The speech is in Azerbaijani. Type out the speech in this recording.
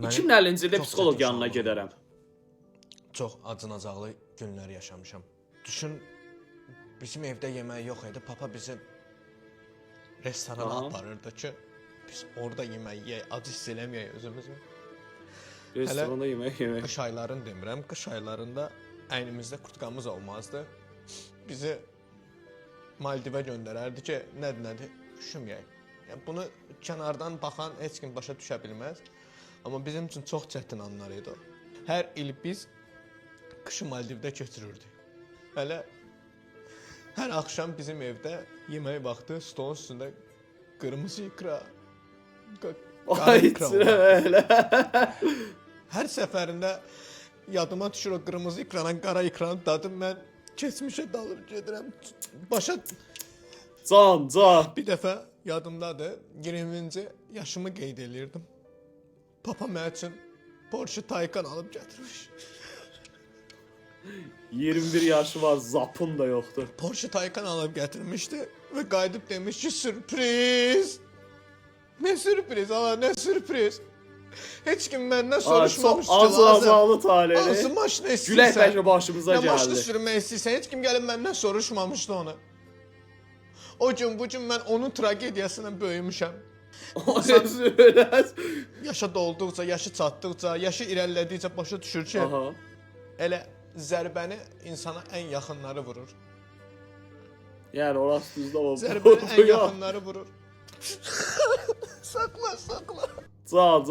Mənim 2050-ci ildə çox psixoloq çətin yanına uşaqlığım gedərəm. oldu. Çox acınacaqlı günlər yaşamışam. Düşün, bizim evdə yemək yox idi. Papa bizi restorana Aha. aparırdı ki, biz orada yemək yeyək, acı hiss eləməyək özümüzü. Restoranda yemək yemək. Qış aylarını demirəm, qış aylarında əynimizdə kurtkamız olmazdı. Bizi Maldivə göndərərdi ki, nədir, üşüməyək. Yəni, bunu kənardan baxan heç kim başa düşə bilməz. Amma bizim üçün çox çətin anlar idi o. Hər il biz qışı Maldivdə keçirirdik. Hələ hər axşam bizim evdə yemək vaxtı stolun üstündə qırmızı ikra, qara Ay ikra var. elə. Hər səfərində yadıma düşür o qırmızı ikrana, qara ikranın dadı. Mən keçmişə dalır gedirəm. Başa Can. bir dəfə yadımdadır. 20-ci yaşımı qeyd eləyirdim. Papa mənim üçün Porsche Taycan alıb gətirmiş. 21 yaşı var, zapın da yoxdur. Porsche Taycan alıb gətirmişdi və qayıdıb demiş ki, sürpriz. Nə sürpriz, ala, nə sürpriz. Heç kim məndən soruşmamış ki, Az-azlı taleyi. Hansı maşını istəyirsən? Gülək bəlkə başımıza Nə maşını gəldi. sürmək istəyirsən? Heç kim gəlib məndən soruşmamışdı onu. O gün bu gün mən onun tragediyasına böyümüşəm. Yaşa dolduqca, yaşı çatdıqca, yaşı irəlilədikcə başa düşür ki, Aha. elə zərbəni insana ən yaxınları vurur. Yəni orası düzdə o. Zərbəni ən yaxınları vurur. Sakla. Can.